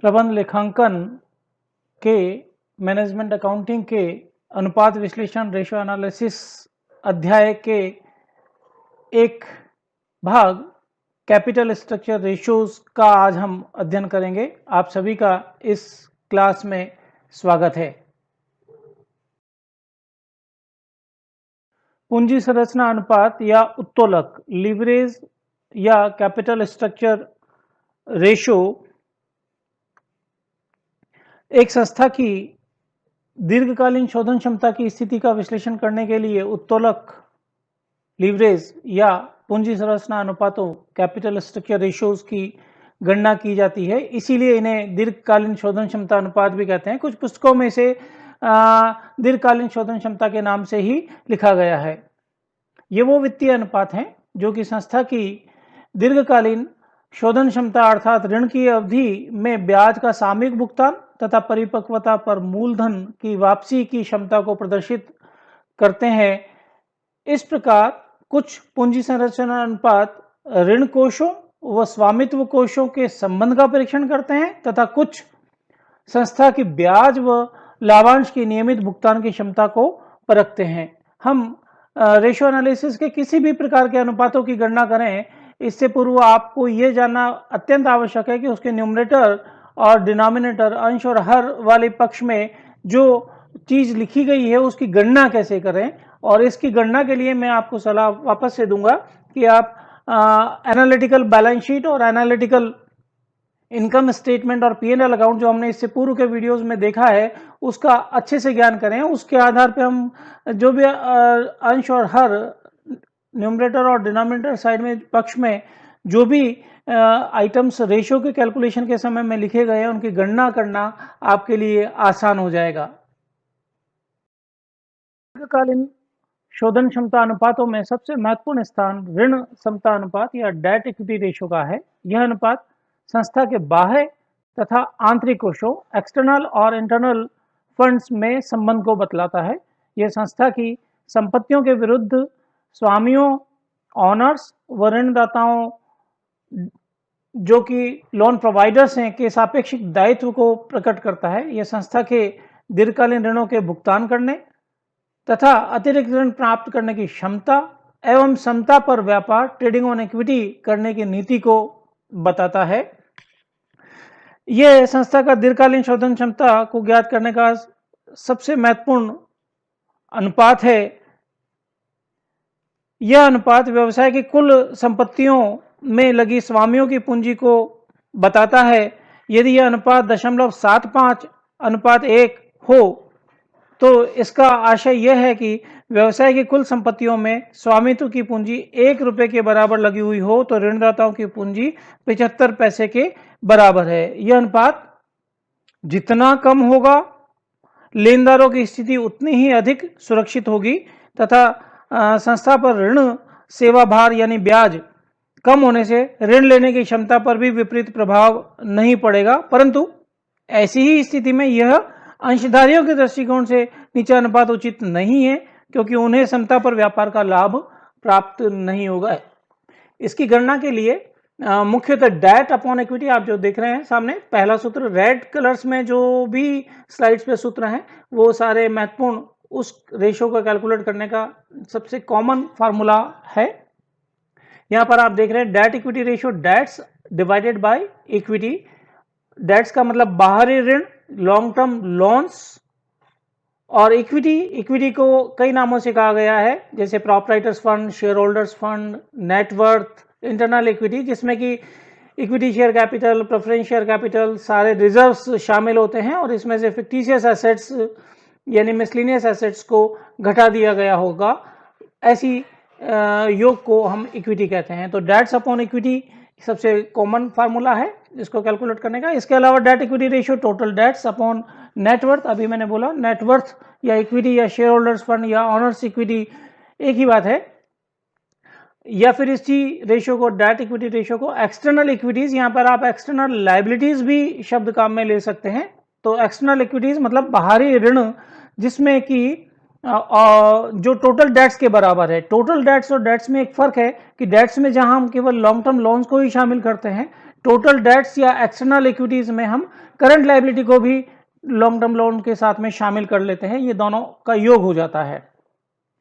प्रबंध लेखांकन के मैनेजमेंट अकाउंटिंग के अनुपात विश्लेषण रेशियो एनालिसिस अध्याय के एक भाग कैपिटल स्ट्रक्चर रेशियोज का आज हम अध्ययन करेंगे। आप सभी का इस क्लास में स्वागत है। पूंजी संरचना अनुपात या उत्तोलक लीवरेज या कैपिटल स्ट्रक्चर रेशियो एक संस्था की दीर्घकालीन शोधन क्षमता की स्थिति का विश्लेषण करने के लिए उत्तोलक लीवरेज या पूंजी संरचना अनुपातों कैपिटल स्ट्रक्चर रेशियोज की गणना की जाती है, इसीलिए इन्हें दीर्घकालीन शोधन क्षमता अनुपात भी कहते हैं। कुछ पुस्तकों में से दीर्घकालीन शोधन क्षमता के नाम से ही लिखा गया है। ये वो वित्तीय अनुपात हैं जो कि संस्था की दीर्घकालीन शोधन क्षमता अर्थात ऋण की अवधि में ब्याज का सामयिक भुगतान तथा परिपक्वता पर मूलधन की वापसी की क्षमता को प्रदर्शित करते हैं। इस प्रकार कुछ पूंजी संरचना अनुपात ऋण कोषों व स्वामित्व कोषों के संबंध का परीक्षण करते हैं तथा कुछ संस्था की ब्याज व लाभांश की नियमित भुगतान की क्षमता को परखते हैं। हम रेशियो एनालिसिस के किसी भी प्रकार के अनुपातों की गणना करें, इससे पूर्व आपको यह जानना अत्यंत आवश्यक है कि उसके न्यूमरेटर और डिनोमिनेटर अंश और हर वाले पक्ष में जो चीज लिखी गई है उसकी गणना कैसे करें। और इसकी गणना के लिए मैं आपको सलाह वापस से दूंगा कि आप एनालिटिकल बैलेंस शीट और एनालिटिकल इनकम स्टेटमेंट और P&L अकाउंट जो हमने इससे पूर्व के वीडियोस में देखा है उसका अच्छे से ज्ञान करें। उसके आधार पर हम जो भी अंश और हर न्यूमरेटर और डिनोमिनेटर साइड में पक्ष में जो भी आइटम्स रेशियो के कैलकुलेशन के समय में लिखे गए हैं उनकी गणना करना आपके लिए आसान हो जाएगा। दीर्घकालीन शोधन क्षमता अनुपातों में सबसे महत्वपूर्ण स्थान ऋण समता अनुपात या डेट इक्विटी रेशियो का है। यह अनुपात संस्था के बाह्य तथा आंतरिक कोषों एक्सटर्नल और इंटरनल फंड्स में संबंध को बतलाता है। यह संस्था की संपत्तियों के विरुद्ध स्वामियों, ऑनर्स व ऋणदाताओं जो कि लोन प्रोवाइडर्स हैं के सापेक्षिक दायित्व को प्रकट करता है। यह संस्था के दीर्घकालीन ऋणों के भुगतान करने तथा अतिरिक्त ऋण प्राप्त करने की क्षमता एवं समता पर व्यापार ट्रेडिंग ऑन इक्विटी करने की नीति को बताता है। यह संस्था का दीर्घकालीन शोधन क्षमता को ज्ञात करने का सबसे महत्वपूर्ण अनुपात है। यह अनुपात व्यवसाय की कुल संपत्तियों में लगी स्वामियों की पूंजी को बताता है। यदि यह अनुपात 0.75:1 हो तो इसका आशय यह है कि व्यवसाय की कुल संपत्तियों में स्वामित्व की पूंजी 1 रुपये के बराबर लगी हुई हो तो ऋणदाताओं की पूंजी 75 पैसे के बराबर है। यह अनुपात जितना कम होगा लेनदारों की स्थिति उतनी ही अधिक सुरक्षित होगी तथा संस्था पर ऋण सेवा भार यानी ब्याज कम होने से ऋण लेने की क्षमता पर भी विपरीत प्रभाव नहीं पड़ेगा। परंतु ऐसी ही स्थिति में यह अंशधारियों के दृष्टिकोण से नीचा अनुपात उचित नहीं है क्योंकि उन्हें समता पर व्यापार का लाभ प्राप्त नहीं होगा। इसकी गणना के लिए मुख्यतः डेट अपॉन इक्विटी आप जो देख रहे हैं सामने पहला सूत्र रेड कलर्स में जो भी स्लाइड्स पे सूत्र हैं वो सारे महत्वपूर्ण उस रेशियो को कैलकुलेट करने का सबसे कॉमन फार्मूला है। यहां पर आप देख रहे हैं debt equity ratio, debts divided by equity. Debts का मतलब बाहरी ऋण, लॉन्ग टर्म लोन्स, और इक्विटी को कई नामों से कहा गया है जैसे proprietors fund, share holders fund, net worth, internal equity जिसमें कि equity share capital, preference share capital, सारे रिजर्व्स शामिल होते हैं और इसमें से फिक्टिशियस एसेट्स यानी मिसलिनियस एसेट्स को घटा दिया गया होगा। ऐसी योग को हम इक्विटी कहते हैं। तो डेट्स अपॉन इक्विटी सबसे कॉमन फार्मूला है इसको कैलकुलेट करने का। इसके अलावा date equity ratio total debts upon net worth, अभी मैंने बोला नेटवर्थ या इक्विटी या शेयर होल्डर्स फंड या ऑनर्स इक्विटी एक ही बात है। या फिर इसी रेशियो को डेट इक्विटी रेशियो को एक्सटर्नल इक्विटीज, यहां पर आप एक्सटर्नल लायबिलिटीज भी शब्द काम में ले सकते हैं। तो एक्सटर्नल इक्विटीज मतलब बाहरी ऋण जिसमें कि जो टोटल डेट्स के बराबर है। टोटल डेट्स और डेट्स में एक फर्क है कि डेट्स में जहां हम केवल लॉन्ग टर्म लोन्स को ही शामिल करते हैं, टोटल डेट्स या एक्सटर्नल इक्विटीज में हम करंट लायबिलिटी को भी लॉन्ग टर्म लोन के साथ में शामिल कर लेते हैं, ये दोनों का योग हो जाता है।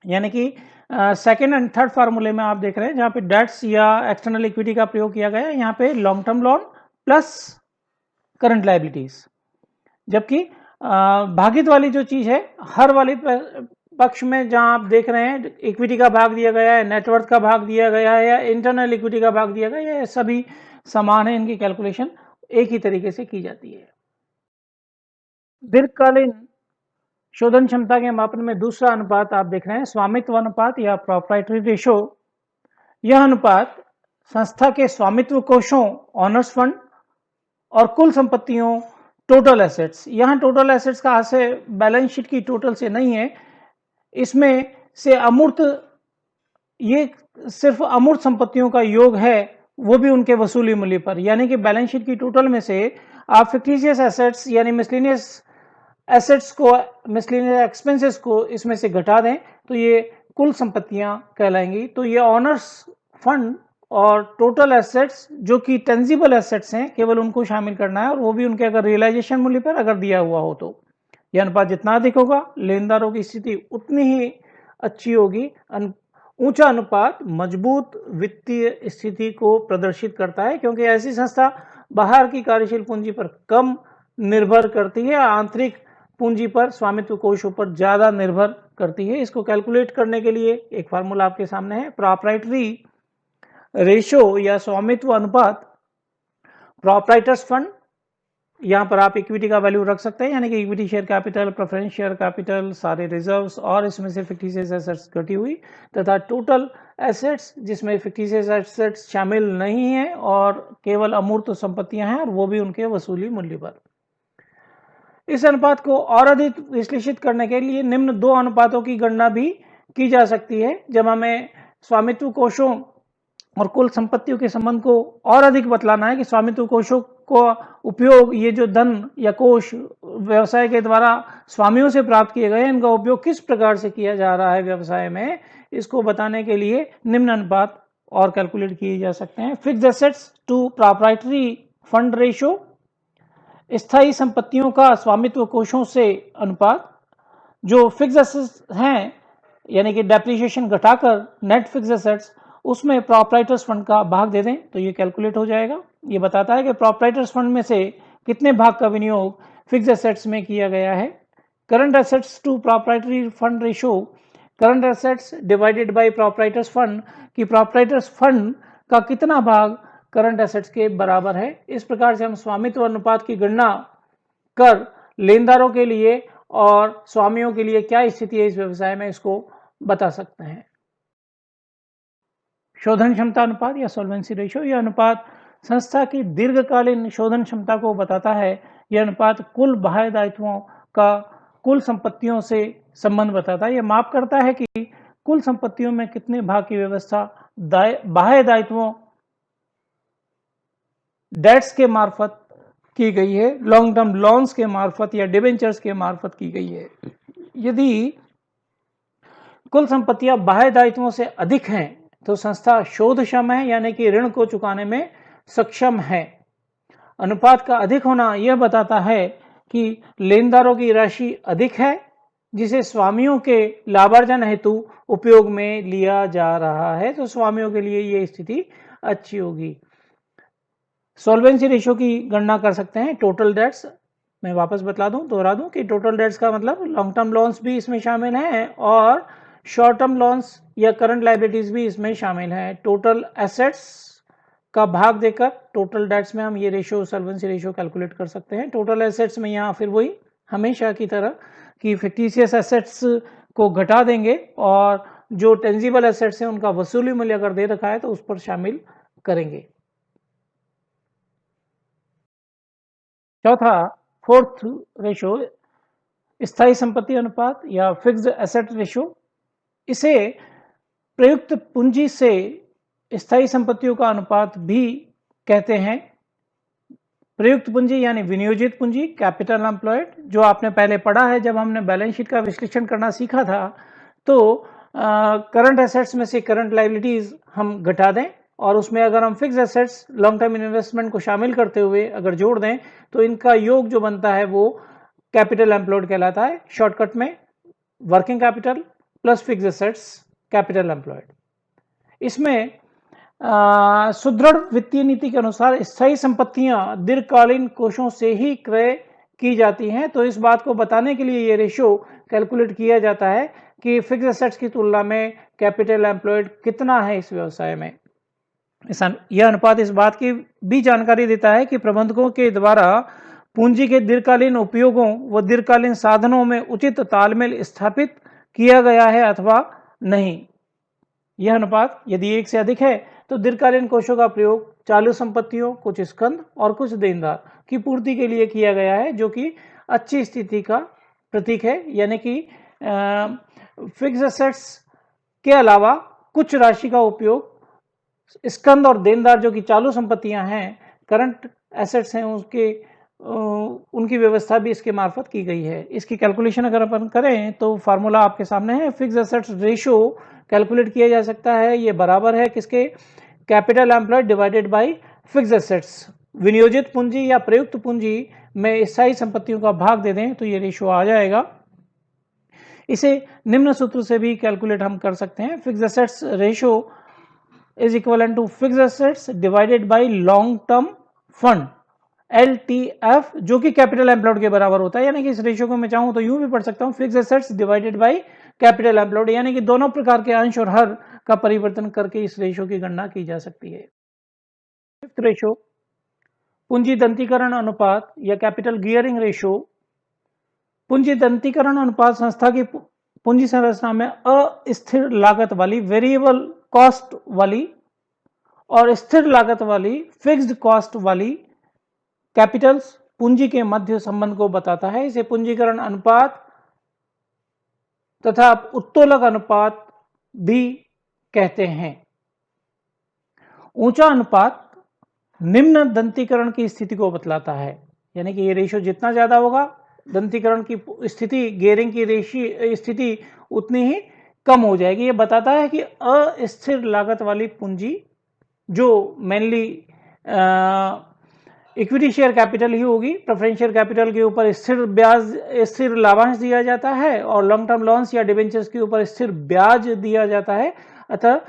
यानी कि सेकेंड एंड थर्ड फार्मूले में आप देख रहे हैं जहां पे डेट्स या एक्सटर्नल इक्विटी का प्रयोग किया गया है, यहाँ पे long term loan plus current liabilities, जबकि भागित वाली जो चीज है हर वाली पक्ष में जहां आप देख रहे हैं इक्विटी का भाग दिया गया है, नेटवर्थ का भाग दिया गया है या इंटरनल इक्विटी का भाग दिया गया है, ये सभी समान है, इनकी कैलकुलेशन एक ही तरीके से की जाती है। दीर्घकालीन शोधन क्षमता के मापन में दूसरा अनुपात आप देख रहे हैं स्वामित्व अनुपात या प्रोप्राइटरी रेशो। यह अनुपात संस्था के स्वामित्व कोषों ऑनर्स फंड और कुल संपत्तियों टोटल एसेट्स, यहाँ टोटल एसेट्स का से बैलेंस शीट की टोटल से नहीं है, इसमें से अमूर्त, ये सिर्फ अमूर्त संपत्तियों का योग है, वो भी उनके वसूली मूल्य पर, यानी कि बैलेंस शीट की टोटल में से आप फिक्टिशियस एसेट्स यानी मिसलेनियस एसेट्स को, मिसलेनियस एक्सपेंसेस को इसमें से घटा दें तो ये कुल संपत्तियां कहलाएंगी। तो ये ऑनर्स फंड और टोटल एसेट्स जो कि टेंजिबल एसेट्स हैं केवल उनको शामिल करना है, और वो भी उनके अगर रियलाइजेशन मूल्य पर अगर दिया हुआ हो तो यह अनुपात जितना अधिक होगा लेनदारों की स्थिति उतनी ही अच्छी होगी। ऊंचा अनुपात मजबूत वित्तीय स्थिति को प्रदर्शित करता है क्योंकि ऐसी संस्था बाहर की कार्यशील पूंजी पर कम निर्भर करती है, आंतरिक पूंजी पर, स्वामित्व कोषों पर ज्यादा निर्भर करती है। इसको कैलकुलेट करने के लिए एक फार्मूला आपके सामने है, प्रोप्राइटरी रेशो या स्वामित्व अनुपात प्रोप्राइटर्स फंड, यहां पर आप इक्विटी का वैल्यू रख सकते हैं, यानी कि equity share capital, preference share capital, सारे रिजर्व्स और इसमें से फिक्टिशियस एसेट्स घटी हुई, तथा टोटल एसेट्स जिसमें फिक्टिशियस एसेट्स शामिल नहीं है और केवल अमूर्त संपत्तियां हैं और वो भी उनके वसूली मूल्य पर। इस अनुपात को और अधिक विश्लेषित करने के लिए निम्न दो अनुपातों की गणना भी की जा सकती है। जब हमें स्वामित्व कोषों और कुल संपत्तियों के संबंध को और अधिक बतलाना है कि स्वामित्व कोषों को उपयोग, ये जो धन या कोष व्यवसाय के द्वारा स्वामियों से प्राप्त किए गए, इनका उपयोग किस प्रकार से किया जा रहा है व्यवसाय में, इसको बताने के लिए निम्न अनुपात और कैलकुलेट किए जा सकते हैं। Fixed assets to proprietary fund ratio, स्थायी संपत्तियों का स्वामित्व कोषों से अनुपात, जो फिक्स्ड एसेट्स हैं यानी कि डेप्रिसिएशन घटाकर नेट फिक्स्ड एसेट्स, उसमें प्रोप्राइटर्स फंड का भाग दे दें तो ये कैलकुलेट हो जाएगा। ये बताता है कि प्रोप्राइटर्स फंड में से कितने भाग का विनियोग फिक्स्ड एसेट्स में किया गया है। Current assets to proprietary fund ratio, current assets divided by proprietors fund, कि प्रोप्राइटर्स फंड का कितना भाग करंट एसेट्स के बराबर है। इस प्रकार से हम स्वामित्व अनुपात की गणना कर लेनदारों के लिए और स्वामियों के लिए क्या स्थिति है इस व्यवसाय में, इसको बता सकते हैं। शोधन क्षमता अनुपात या सॉल्वेंसी रेशियो, यह अनुपात संस्था की दीर्घकालीन शोधन क्षमता को बताता है। यह अनुपात कुल बाह्य दायित्वों का कुल संपत्तियों से संबंध बताता है। यह माप करता है कि कुल संपत्तियों में कितने भाग की व्यवस्था बाह्य दायित्वों डेट्स के मार्फत की गई है, लॉन्ग टर्म लोन्स के मार्फत या डिबेंचर्स के मार्फत की गई है। यदि कुल संपत्तियां बाह्य दायित्वों से अधिक हैं तो संस्था शोधक्षम है, यानी कि ऋण को चुकाने में सक्षम है। अनुपात का अधिक होना यह बताता है कि लेनदारों की राशि अधिक है जिसे स्वामियों के लाभार्जन हेतु उपयोग में लिया जा रहा है, तो स्वामियों के लिए यह स्थिति अच्छी होगी। सॉल्वेंसी रेशियो की गणना कर सकते हैं। टोटल डेट्स, मैं वापस दोहरा दूं कि टोटल डेट्स का मतलब लॉन्ग टर्म लोन्स भी इसमें शामिल हैं और शॉर्ट टर्म लोन्स या करंट लायबिलिटीज भी इसमें शामिल है। टोटल एसेट्स का भाग देकर टोटल डेट्स में हम ये रेशियो, सॉल्वेंसी रेशियो कैलकुलेट कर सकते हैं। टोटल एसेट्स में यहाँ फिर वही हमेशा की तरह कि फिक्टिशियस एसेट्स को घटा देंगे और जो टेंजिबल एसेट्स हैं उनका वसूली मूल्य अगर दे रखा है तो उस पर शामिल करेंगे। चौथा, फोर्थ रेशियो, स्थायी संपत्ति अनुपात या फिक्स्ड एसेट रेशियो। इसे प्रयुक्त पूंजी से स्थायी संपत्तियों का अनुपात भी कहते हैं। प्रयुक्त पूंजी यानी विनियोजित पूंजी, कैपिटल एम्प्लॉयड, जो आपने पहले पढ़ा है जब हमने बैलेंस शीट का विश्लेषण करना सीखा था। तो करंट एसेट्स में से करंट लायबिलिटीज हम घटा दें और उसमें अगर हम fix assets long term investment को शामिल करते हुए अगर जोड़ दें तो इनका योग जो बनता है वो कैपिटल एम्प्लॉयड कहलाता है। शॉर्टकट में working capital plus fix assets capital employed. इसमें सुदृढ़ वित्तीय नीति के अनुसार स्थायी संपत्तियां दीर्घकालीन कोषों से ही क्रय की जाती हैं। तो इस बात को बताने के लिए ये रेशियो कैलकुलेट किया जाता है कि फिक्स एसेट्स की तुलना में कैपिटल एम्प्लॉयड कितना है इस व्यवसाय में। यह अनुपात इस बात की भी जानकारी देता है कि प्रबंधकों के द्वारा पूंजी के दीर्घकालीन उपयोगों व दीर्घकालीन साधनों में उचित तालमेल स्थापित किया गया है अथवा नहीं। यह अनुपात यदि 1 से अधिक है तो दीर्घकालीन कोषों का प्रयोग चालू संपत्तियों, कुछ स्कंद और कुछ देनदार की पूर्ति के लिए किया गया है, जो कि अच्छी स्थिति का प्रतीक है। यानी कि फिक्स एसेट्स के अलावा कुछ राशि का उपयोग स्कंद और देनदार जो कि चालू संपत्तियां हैं, करंट एसेट्स हैं, उनकी व्यवस्था भी इसके मार्फत की गई है। इसकी कैलकुलेशन अगर अपन करें तो फार्मूला आपके सामने है। फिक्स एसेट्स रेशियो कैलकुलेट किया जा सकता है, ये बराबर है किसके, capital employed divided by fix assets. विनियोजित पूंजी या प्रयुक्त पूंजी में स्थायी संपत्तियों का भाग दे दें तो ये रेशियो आ जाएगा। इसे निम्न सूत्र से भी कैलकुलेट हम कर सकते हैं। Fix assets ratio is equal to fix assets divided by long term fund LTF, जो कि कैपिटल एम्प्लॉयड के बराबर होता है। यानी कि इस रेशियो को मैं चाहूं तो यूं भी पढ़ सकता हूं, fix assets divided by capital employed, यानी कि दोनों प्रकार के अंश और हर का परिवर्तन करके इस रेशियो की गणना की जा सकती है। फिफ्थ रेशियो पूंजी दंतीकरण अनुपात या कैपिटल गियरिंग रेशियो। पूंजी दंतीकरण अनुपात संस्था की पूंजी संरचना में अस्थिर लागत वाली, वेरिएबल कॉस्ट वाली और स्थिर लागत वाली, फिक्स्ड कॉस्ट वाली कैपिटल्स पूंजी के मध्य संबंध को बताता है। इसे पूंजीकरण अनुपात तथा उत्तोलक अनुपात भी कहते हैं। ऊंचा अनुपात निम्न दंतीकरण की स्थिति को बतलाता है, यानी कि ये रेशियो जितना ज्यादा होगा दंतीकरण की स्थिति, गियरिंग की स्थिति उतनी ही कम हो जाएगी। ये बताता है कि अस्थिर लागत वाली पूंजी जो मेनली इक्विटी शेयर कैपिटल ही होगी, प्रेफरेंशियल कैपिटल के ऊपर स्थिर ब्याज, स्थिर लाभांश दिया जाता है और लॉन्ग टर्म लोन्स या डिबेंचर्स के ऊपर स्थिर ब्याज दिया जाता है। अतः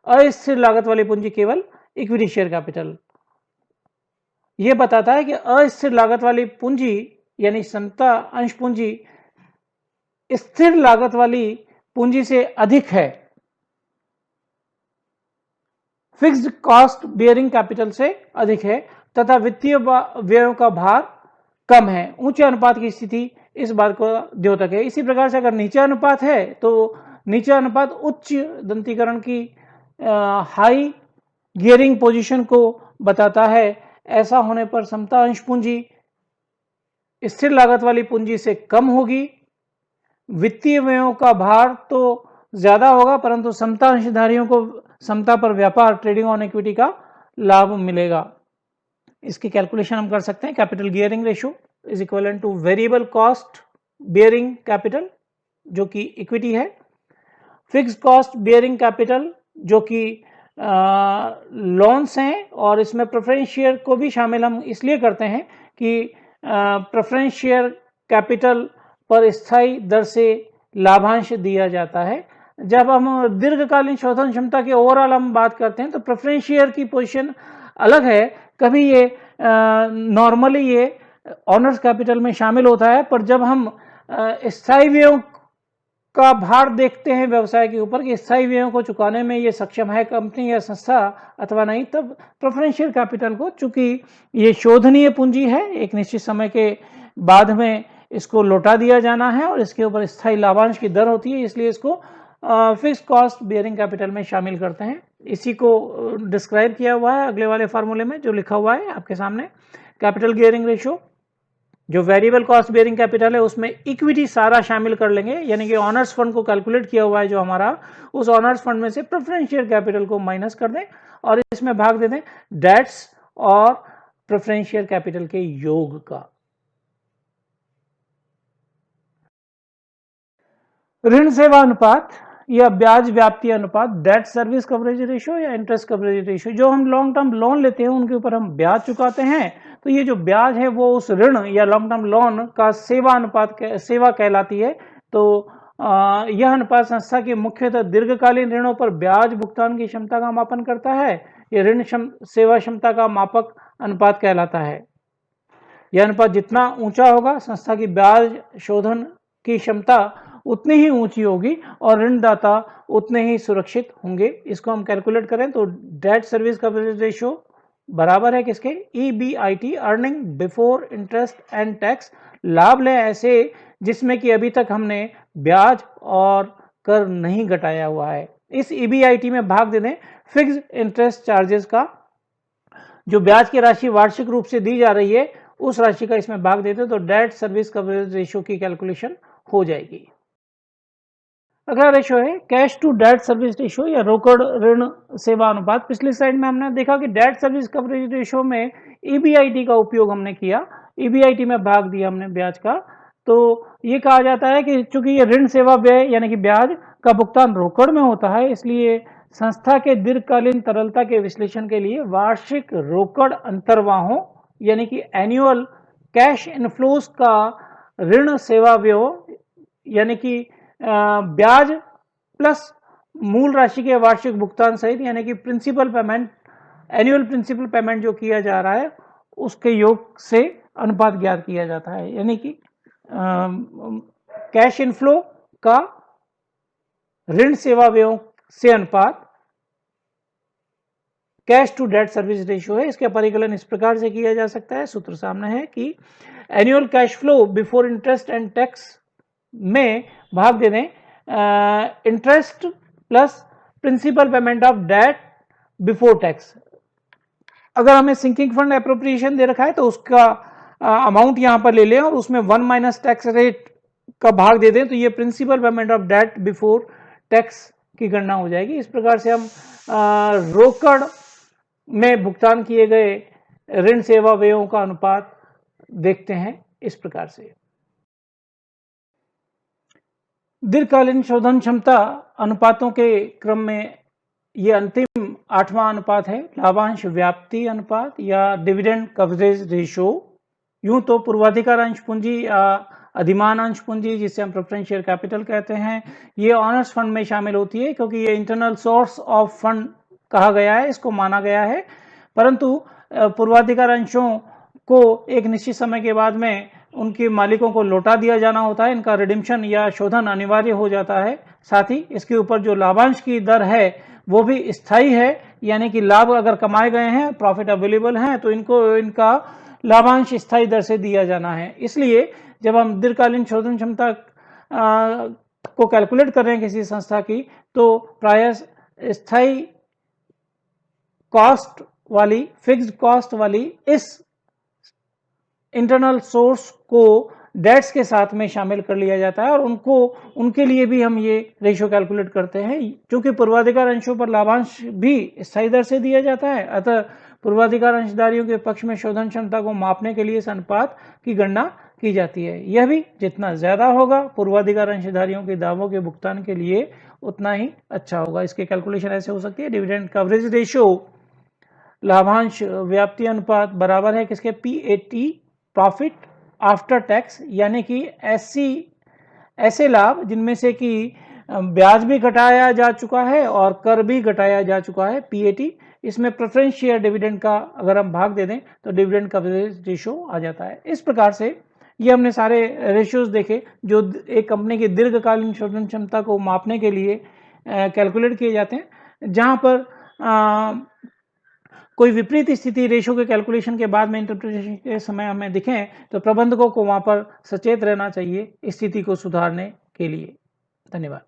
अस्थिर लागत वाली पूंजी केवल इक्विटी शेयर कैपिटल। यह बताता है कि अस्थिर लागत वाली पूंजी यानी समता अंश पूंजी स्थिर लागत वाली पूंजी से अधिक है, फिक्स्ड कॉस्ट बियरिंग कैपिटल से अधिक है तथा वित्तीय व्ययों का भार कम है। ऊंचे अनुपात की स्थिति इस बात को द्योतक है। इसी प्रकार से अगर नीचे अनुपात है तो नीचे अनुपात उच्च दंतीकरण की हाई गियरिंग पोजीशन को बताता है। ऐसा होने पर समता अंश पूंजी स्थिर लागत वाली पूंजी से कम होगी, वित्तीय व्ययों का भार तो ज्यादा होगा परंतु समता अंशधारियों को समता पर व्यापार, ट्रेडिंग ऑन इक्विटी का लाभ मिलेगा। इसकी कैलकुलेशन हम कर सकते हैं। Capital gearing ratio is equal two variable cost bearing capital जो कि इक्विटी है, फिक्स कॉस्ट बियरिंग कैपिटल जो कि लोन्स हैं, और इसमें प्रेफरेंस शेयर को भी शामिल हम इसलिए करते हैं कि प्रेफरेंस शेयर कैपिटल पर स्थायी दर से लाभांश दिया जाता है। जब हम दीर्घकालीन शोधन क्षमता की ओवरऑल हम बात करते हैं तो प्रेफरेंस शेयर की पोजीशन अलग है। कभी ये नॉर्मली ये ऑनर्स कैपिटल में शामिल होता है, पर जब हम स्थायी व्ययों का भार देखते हैं व्यवसाय के ऊपर कि स्थायी व्ययों को चुकाने में ये सक्षम है कंपनी या संस्था अथवा नहीं, तब प्रेफरेंशियल कैपिटल को, चूंकि ये शोधनीय पूंजी है, एक निश्चित समय के बाद में इसको लौटा दिया जाना है और इसके ऊपर स्थायी लाभांश की दर होती है, इसलिए इसको फिक्स कॉस्ट बियरिंग कैपिटल में शामिल करते हैं। इसी को डिस्क्राइब किया हुआ है अगले वाले फार्मूले में जो लिखा हुआ है आपके सामने। कैपिटल गियरिंग रेशियो जो वेरिएबल कॉस्ट बियरिंग कैपिटल है उसमें इक्विटी सारा शामिल कर लेंगे, यानी कि ऑनर्स फंड को कैलकुलेट किया हुआ है जो हमारा, उस ऑनर्स फंड में से प्रेफरेंशियल कैपिटल को माइनस कर दें और इसमें भाग दे दें डेट्स और प्रेफरेंशियल कैपिटल के योग का। ऋण सेवा अनुपात या ब्याज व्याप्ति अनुपात, डेट सर्विस कवरेज रेशियो या इंटरेस्ट कवरेज रेशियो। जो हम लॉन्ग टर्म लोन लेते हैं उनके ऊपर हम ब्याज चुकाते हैं, तो ये जो ब्याज है वो उस ऋण या लॉन्ग टर्म लोन का सेवा अनुपात सेवा कहलाती है। तो यह अनुपात संस्था की मुख्यतः दीर्घकालीन ऋणों पर ब्याज भुगतान की क्षमता का मापन करता है। यह ऋण सेवा क्षमता का मापक अनुपात कहलाता है। यह अनुपात जितना ऊंचा होगा, संस्था की ब्याज शोधन की क्षमता उतनी ही ऊंची होगी और ऋणदाता उतने ही सुरक्षित होंगे। इसको हम कैलकुलेट करें तो डेट सर्विस कवरेज रेशियो बराबर है किसके, EBIT, earning before interest and tax. लाभ ले ऐसे जिसमें कि अभी तक हमने ब्याज और कर नहीं घटाया हुआ है। इस EBIT में भाग दे दें फिक्स्ड इंटरेस्ट चार्जेस का, जो ब्याज की राशि वार्षिक रूप से दी जा रही है उस राशि का इसमें भाग देते तो डेट सर्विस कवरेज रेशियो की कैलकुलेशन हो जाएगी। अगला रेशियो है cash to debt service ratio या रोकड़ ऋण सेवा अनुपात। पिछली स्लाइड में हमने देखा कि डेट सर्विस कवरेज रेशियो में EBIT का उपयोग हमने किया, EBIT में भाग दिया हमने ब्याज का। तो ये कहा जाता है कि चूंकि ये ऋण सेवा व्यय यानी कि ब्याज का भुगतान रोकड़ में होता है, इसलिए संस्था के दीर्घकालीन तरलता के विश्लेषण के लिए वार्षिक रोकड़ अंतर्वाहों यानी कि एनुअल कैश इनफ्लोज का ऋण सेवा व्यय यानी कि ब्याज प्लस मूल राशि के वार्षिक भुगतान सहित यानी कि principal payment, annual principal payment जो किया जा रहा है उसके योग से अनुपात ज्ञात किया जाता है। यानी कि कैश इनफ्लो का ऋण सेवा व्ययों से अनुपात cash to debt service ratio है। इसका परिकलन इस प्रकार से किया जा सकता है, सूत्र सामने है कि annual cash flow before interest and tax में भाग दे दें interest plus principal payment of debt before tax. अगर हमें सिंकिंग फंड एप्रोप्रिएशन दे रखा है तो उसका अमाउंट यहां पर ले लें और उसमें 1 माइनस टैक्स रेट का भाग दे दें तो ये principal payment of debt before tax की गणना हो जाएगी। इस प्रकार से हम रोकड़ में भुगतान किए गए ऋण सेवा व्ययों का अनुपात देखते हैं इस प्रकार से। दीर्घकालीन शोधन क्षमता अनुपातों के क्रम में ये अंतिम 8वां अनुपात है, लाभांश व्याप्ति अनुपात या डिविडेंड कवरेज रेशियो। यूं तो पूर्वाधिकार अंश पूंजी या अधिमान अंश पूंजी जिसे हम प्रेफरेंस शेयर कैपिटल कहते हैं, ये ऑनर्स फंड में शामिल होती है क्योंकि ये इंटरनल सोर्स ऑफ फंड कहा गया है, इसको माना गया है। परंतु पूर्वाधिकार अंशों को एक निश्चित समय के बाद में उनके मालिकों को लौटा दिया जाना होता है, इनका रिडिम्पशन या शोधन अनिवार्य हो जाता है। साथ ही इसके ऊपर जो लाभांश की दर है वो भी स्थायी है, यानी कि लाभ अगर कमाए गए हैं, प्रॉफिट अवेलेबल हैं, तो इनका लाभांश स्थायी दर से दिया जाना है। इसलिए जब हम दीर्घकालीन शोधन क्षमता को कैलकुलेट कर रहे हैं किसी संस्था की, तो प्रायः स्थायी कॉस्ट वाली, फिक्स्ड कॉस्ट वाली इस इंटरनल सोर्स को डेट्स के साथ में शामिल कर लिया जाता है और उनके लिए भी हम ये रेशियो कैलकुलेट करते हैं। क्योंकि पूर्वाधिकार अंशों पर लाभांश भी स्थायी दर से दिया जाता है, अतः पूर्वाधिकार अंशधारियों के पक्ष में शोधन क्षमता को मापने के लिए इस अनुपात की गणना की जाती है। यह भी जितना ज्यादा होगा पूर्वाधिकार अंशधारियों के दावों के भुगतान के लिए उतना ही अच्छा होगा। इसके कैलकुलेशन ऐसे हो सकती है, डिविडेंड कवरेज रेशियो लाभांश व्याप्ति अनुपात बराबर है किसके, PAT प्रॉफिट आफ्टर टैक्स, यानी कि ऐसे लाभ जिनमें से कि ब्याज भी घटाया जा चुका है और कर भी घटाया जा चुका है, PAT। इसमें प्रेफरेंस शेयर डिविडेंड का अगर हम भाग दे दें तो डिविडेंड कवरेज रेशियो आ जाता है। इस प्रकार से ये हमने सारे रेशियोज देखे जो एक कंपनी की दीर्घकालीन शोधन क्षमता को मापने के लिए कैलकुलेट किए जाते हैं। जहां पर कोई विपरीत स्थिति रेशियो के कैलकुलेशन के बाद में इंटरप्रिटेशन के समय हमें दिखें तो प्रबंधकों को वहां पर सचेत रहना चाहिए स्थिति को सुधारने के लिए। धन्यवाद।